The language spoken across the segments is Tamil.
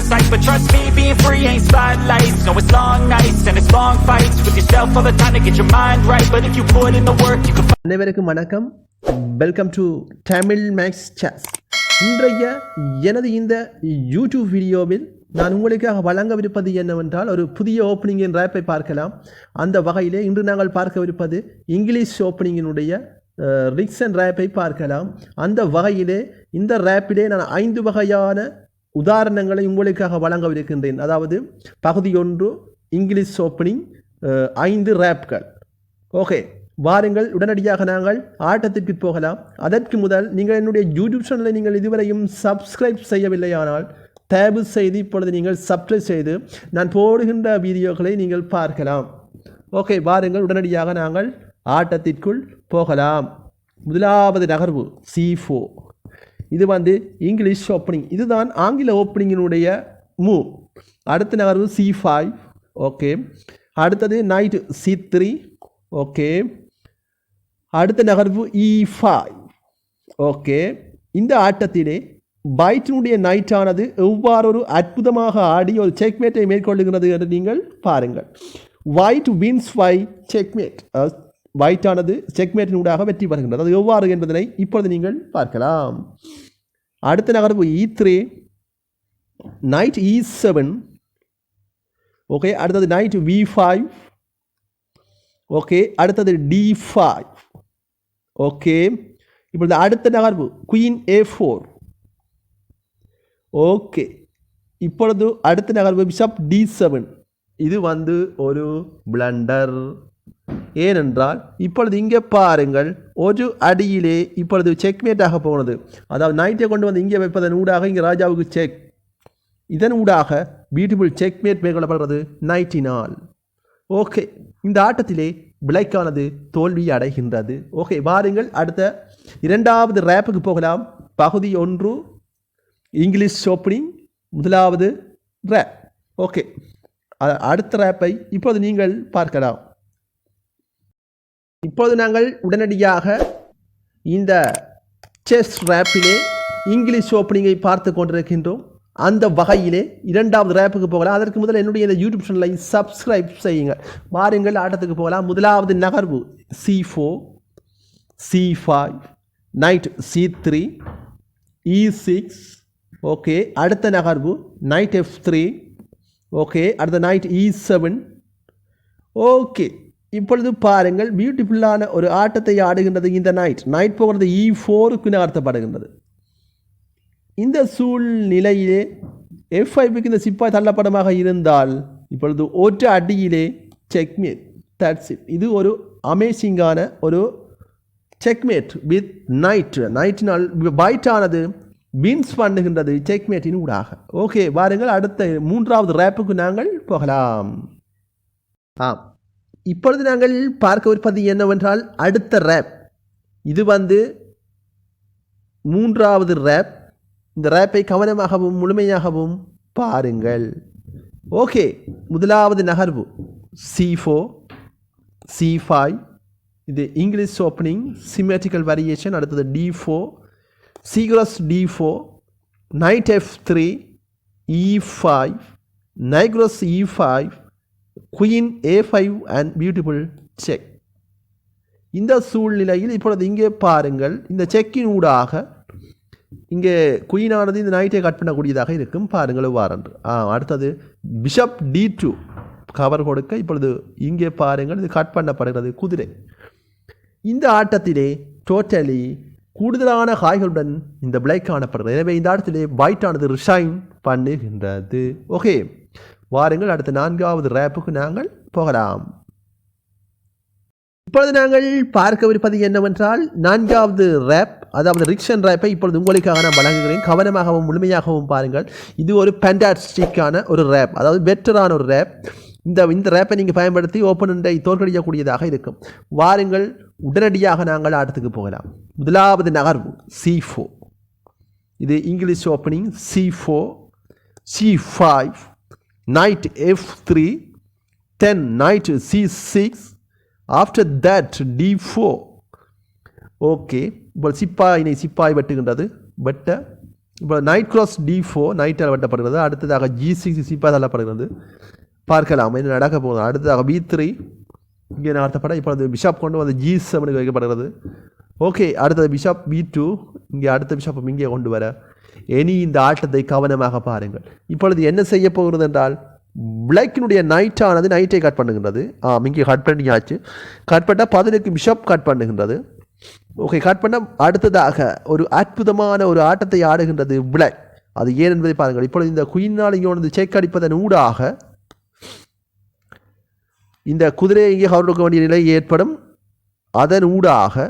sight. But trust me, being free ain't spotlights. No, it's long nights and it's long fights with yourself all the time to get your mind right. But if you put in the work, you can அனைவருக்கும் வணக்கம். வெல்கம் டு தமிழ் மேக்ஸ் சாஸ். இன்றைய எனது இந்த யூடியூப் வீடியோவில் நான் உங்களுக்காக வழங்கவிருப்பது என்னவென்றால் ஒரு புதிய ஓப்பனிங்கின் ரேப்பை பார்க்கலாம். அந்த வகையிலே இன்று நாங்கள் பார்க்கவிருப்பது இங்கிலீஷ் ஓப்பனிங்கினுடைய ரிக்ஸன் ரேப்பை பார்க்கலாம். அந்த வகையிலே இந்த ரேப்பிலே நான் 5 வகையான உதாரணங்களை உங்களுக்காக வழங்கவிருக்கின்றேன். அதாவது பகுதி 1 இங்கிலீஷ் ஓப்பனிங் 5 ரேப்கள். ஓகே, வாருங்கள் உடனடியாக நாங்கள் ஆட்டத்திற்கு போகலாம். அதற்கு முதல் நீங்கள் என்னுடைய யூடியூப் சேனலை நீங்கள் இதுவரையும் சப்ஸ்கிரைப் செய்யவில்லையானால் தயவு செய்து இப்பொழுது நீங்கள் சப்ஸ்கிரைப் செய்து நான் போடுகின்ற வீடியோக்களை நீங்கள் பார்க்கலாம். ஓகே, வாருங்கள் உடனடியாக நாங்கள் ஆட்டத்திற்குள் போகலாம். முதலாவது நகர்வு C4. இது இங்கிலீஷ் ஓப்பனிங், இதுதான் ஆங்கில ஓப்பனிங்கினுடைய மூவ். அடுத்த நகர்வு C5. ஓகே, அடுத்தது நைட் C3. ஓகே, அடுத்த நகர்வு E5. ஓகே, இந்த ஆட்டத்திலே பைட்டினுடைய நைட்டானது எவ்வாறு ஒரு அற்புதமாக ஆடி ஒரு செக்மேட்டை மேற்கொள்ளுகிறது என்று நீங்கள் பாருங்கள். ஒயிட் வின்ஸ் பை செக்மேட், ஒயிட்டானது செக்மேட்டினூடாக வெற்றி பெறுகின்றது. அது எவ்வாறு என்பதனை இப்பொழுது நீங்கள் பார்க்கலாம். அடுத்த நகர்வு E3, நைட் E7. ஓகே, அடுத்தது நைட் V5. ஓகே, அடுத்தது D5. ஓகே, இப்பொழுது அடுத்த நகர்வு குயின் A4. ஓகே, இப்பொழுது அடுத்த நகர்வு பிஷப் D7. இது ஒரு பிளண்டர். ஏனென்றால் இப்பொழுது இங்கே பாருங்கள், ஒரு அடியிலே இப்பொழுது செக்மேட்டாக போனது. அதாவது நைட்டை கொண்டு இங்கே வைப்பதன் ஊடாக இங்கே ராஜாவுக்கு செக், இதன் ஊடாக பியூட்டிஃபுல் செக்மேட் மேற்கொள்ளப்படுறது நைட்டினால். ஓகே, இந்த ஆட்டத்திலே பிளைக்கானது தோல்வி அடைகின்றது. ஓகே, வாருங்கள் அடுத்த இரண்டாவது ரேப்புக்கு போகலாம். பகுதி 1 இங்கிலீஷ் ஓப்பனிங், முதலாவது ரேப். ஓகே, அடுத்த ரேப்பை இப்போது நீங்கள் பார்க்கலாம். இப்போது நாங்கள் உடனடியாக இந்த செஸ் ரேப்பிலே இங்கிலீஷ் ஓப்பனிங்கை பார்த்து கொண்டிருக்கின்றோம். அந்த வகையிலே இரண்டாவது ரேப்புக்கு போகலாம். அதற்கு முதல் என்னுடைய இந்த யூடியூப் சேனலை சப்ஸ்கிரைப் செய்யுங்கள். வாருங்கள் ஆட்டத்துக்கு போகலாம். முதலாவது நகர்வு C4, C5, night C3, E6. Okay, அடுத்த நகர்வு நைட் F3. ஓகே, அடுத்த நைட் E7. ஓகே, இப்பொழுது பாருங்கள் பியூட்டிஃபுல்லான ஒரு ஆட்டத்தை ஆடுகின்றது இந்த நைட் போகிறது E4க்கு நகர்த்தப்படுகின்றது. இந்த சூழ்நிலையிலே F5க்கு இந்த சிப்பாய் தள்ளப்படமாக இருந்தால் இப்பொழுது ஒற்றை அடியிலே செக்மேட். That's it. இது ஒரு அமேசிங்கான ஒரு செக்மேட் வித் நைட்டினால் பைட்டானது வின்ஸ் பண்ணுகின்றது செக்மேட்டின் ஊடாக. ஓகே, வாருங்கள் அடுத்த மூன்றாவது ரேப்புக்கு நாங்கள் போகலாம். இப்பொழுது நாங்கள் பார்க்கவிருப்பது என்னவென்றால் அடுத்த ரேப். இது மூன்றாவது ரேப். இந்த ரேப்பை கவனமாகவும் முழுமையாகவும் பாருங்கள். ஓகே, முதலாவது நகர்வு C4, C5. இது இங்கிலீஷ் ஓப்பனிங் சிமெட்ரிக்கல் வேரியேஷன். அடுத்தது D4, சீக்ரஸ் D4, night F3, E5, நைக்ரஸ் E5, queen A5 and beautiful check. இந்த சூழ்நிலையில் இப்பொழுது இங்கே பாருங்கள், இந்த செக்கின் ஊடாக இங்கே குயினானது இந்த நைட்டை கட் பண்ணக்கூடியதாக இருக்கும். பாருங்கள் வாரன்று. அடுத்தது பிஷப் D2 கவர் கொடுக்க இப்பொழுது இங்கே பாருங்கள் இது கட் பண்ணப்படுகிறது குதிரை. இந்த ஆட்டத்திலே டோட்டலி கூடுதலான காய்களுடன் இந்த பிளாக் காணப்படுகிறது. எனவே இந்த இடத்திலே ஒயிட்டானது ரிசைன் பண்ணுகின்றது. ஓகே, வாருங்கள் அடுத்த நான்காவது ரேப்புக்கு நாங்கள் போகலாம். இப்பொழுது நாங்கள் பார்க்கவிருப்பது என்னவென்றால் நான்காவது ரேப், அதாவது ரிக்ஷன் ரேப்பை இப்பொழுது உங்களுக்காக நான் வழங்குகிறேன். கவனமாகவும் முழுமையாகவும் பாருங்கள். இது ஒரு ஃபேண்டாஸ்டிக்கான ஒரு ரேப், அதாவது பெட்டரான ஒரு ரேப். இந்த ரேப்பை நீங்கள் பயன்படுத்தி ஓப்பனண்டை தோற்கடிக்கக்கூடியதாக இருக்கும். வாருங்கள் உடனடியாக நாங்கள் ஆட்டத்துக்கு போகலாம். முதலாவது நகர்வு C4. இது English opening. C4, C5, knight F3, then knight C6, after that D4. Okay, இப்போ சிப்பாய் வெட்டுகின்றது. வெட்ட இப்போ நைட் கிராஸ் D4 நைட்டால் வெட்டப்படுகிறது. அடுத்ததாக G6 சிப்பாக தள்ளப்படுகிறது. பார்க்கலாம் என்ன நடக்க போகுது. அடுத்ததாக B3 இங்கே நடத்தப்பட இப்பொழுது பிஷப் கொண்டு வந்து G7 வைக்கப்படுகிறது. ஓகே, அடுத்தது பிஷப் B2 இங்கே அடுத்த பிஷப் இங்கே கொண்டு வர இனி இந்த ஆட்டத்தை கவனமாக பாருங்கள். இப்பொழுது என்ன செய்ய போகிறது என்றால் பிளாக்கினுடைய நைட்டானது நைட்டை கட் பண்ணுகின்றது. இங்கே கட் பண்ணியாச்சு. கட் பண்ணால் 10க்கு பிஷப் கட் பண்ணுகின்றது. ஓகே, கட் பண்ண அடுத்ததாக ஒரு அற்புதமான ஒரு ஆட்டத்தை ஆடுகின்றது பிளாக். அது ஏன் என்பதை பாருங்கள். இப்பொழுது இந்த குயினால் இங்கே வந்து செக் அடிப்பதன் ஊடாக இந்த குதிரையை இங்கே கவர்க்க வேண்டிய நிலை ஏற்படும். அதன் ஊடாக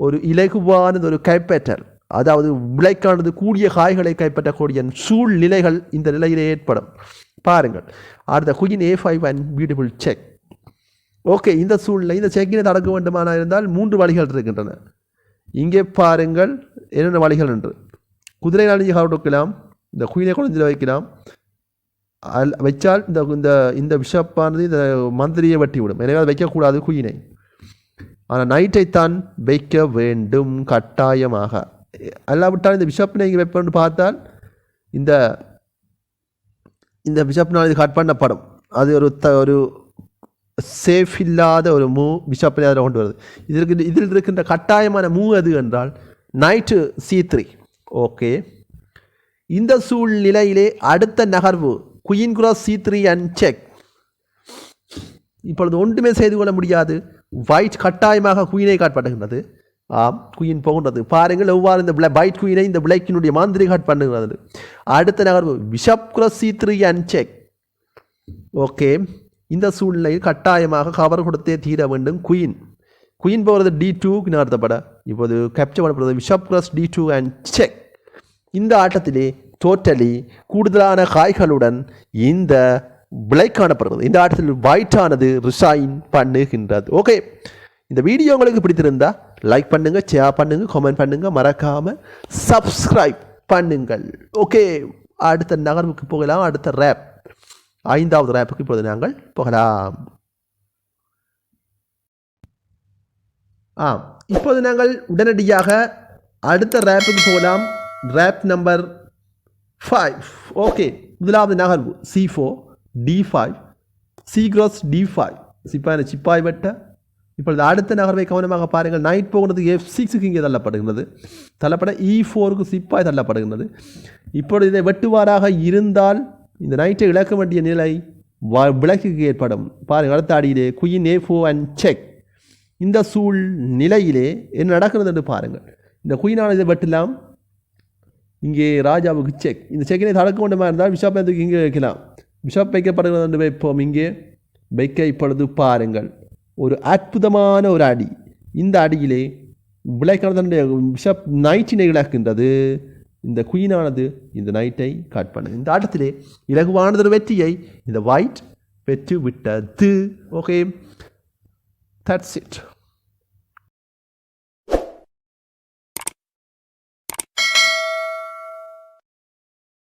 ஒரு இலகுவானது ஒரு கைப்பற்றல், அதாவது பிளாக்கானது கூடிய காய்களை கைப்பற்றக்கூடிய சூழ்நிலைகள் இந்த நிலையிலே ஏற்படும். பாருங்கள், அடுத்த queen A5 and beautiful check. Okay, இந்த சூழ்நிலை இந்த செக்கினை தடுக்க வேண்டுமானால் இருந்தால் 3 வழிகள் இருக்கின்றன. இங்கே பாருங்கள் என்னென்ன வழிகள் என்று. குதிரையினால் இங்கே கவர்க்கலாம், இந்த குயினை கொண்டு வைக்கலாம். வைச்சால் இந்த இந்த பிஷப்பானது இந்த மந்திரியை வெட்டிவிடும். எனவே அதை வைக்கக்கூடாது குயினை. ஆனால் நைட்டைத்தான் வைக்க வேண்டும் கட்டாயமாக. அல்லாவிட்டால் இந்த பிஷப்பினை இங்கே வைப்பேன்னு பார்த்தால் இந்த இந்த பிஷப்னால் இது கட் பண்ணப்படும். அது ஒரு சேஃப் இல்லாத ஒரு மூவ் பிஷப்பினை அதில் கொண்டு வருது. இதில் இருக்கின்ற கட்டாயமான மூவ் எது என்றால் நைட்டு C3. ஓகே, இந்த சூழ்நிலையிலே அடுத்த நகர்வு queen cross C3 and check. இப்பொழுது ஒன்றுமே செய்து கொள்ள முடியாது. ஒயிட் கட்டாயமாக குயினை காட்படுகின்றது. குயின் போகின்றது. பாருங்கள் எவ்வாறு இந்த ஒயிட் குயினை இந்த பிளாக்கினுடைய மாந்திரி காட் பண்ணுகிறது. அடுத்த நகர்வு bishop cross C3 and check. Okay, இந்த சூழ்நிலையில் கட்டாயமாக கவர் கொடுத்தே தீர வேண்டும். குயின் போகிறது D2 நகர்த்தப்பட இப்போது கேப்சர் பண்ணப்படுறது bishop cross D2 and check. இந்த ஆட்டத்திலே டோட்டலி கூடுதலான காய்களுடன் இந்த பிளாக் காணப்படுகிறது. இந்த ஆட்டத்தில் ஒயிட்டானது ரிசைன் பண்ணுகின்றது. ஓகே, இந்த வீடியோ உங்களுக்கு பிடித்திருந்தா லைக் பண்ணுங்கள், ஷேர் பண்ணுங்கள், கமெண்ட் பண்ணுங்கள், மறக்காமல் சப்ஸ்கிரைப் பண்ணுங்கள். ஓகே, அடுத்த நகர்வுக்கு போகலாம். அடுத்த ரேப் 5வது ரேப்புக்கு இப்போது நாங்கள் போகலாம். இப்போது நாங்கள் உடனடியாக அடுத்த ரேப்புக்கு போகலாம். Rape number 5. ஓகே, முதலாவது நகர்வு C4 D5 C cross D5 சிப்பாய் வெட்ட. இப்பொழுது அடுத்த நகர்வை கவனமாக பாருங்கள். நைட் போகிறது F6க்கு இங்கே தள்ளப்படுகிறது. தள்ளப்பட E4க்கு சிப்பாய் தள்ளப்படுகிறது. இப்பொழுது இதை வெட்டுவாராக இருந்தால் இந்த நைட்டை இழக்க வேண்டிய நிலை விளக்குக்கு ஏற்படும். பாருங்கள், அடுத்த அடியிலே குயின் A4 அண்ட் செக். இந்த சூழ்நிலையிலே என்ன நடக்கிறது என்று பாருங்கள். இந்த குயினான இதை வெட்டலாம். இங்கே ராஜாவுக்கு செக். இந்த செக்கினை தடுக்க வேண்டுமா இருந்தால் பிஷப் இங்கே வைக்கலாம். பிஷப் வைக்கப்படுகிறது என்று வைப்போம். இங்கே வைக்க இப்பொழுது பாருங்கள் ஒரு அற்புதமான ஒரு அடி. இந்த அடியிலே பிளாக்கானது பிஷப் நைட்டினை இழக்கின்றது. இந்த குயினானது இந்த நைட்டை கட் பண்ணு. இந்த ஆட்டத்திலே இலகுவானது ஒரு வெற்றியை இந்த ஒயிட் பெற்று விட்டது. Okay, that's it.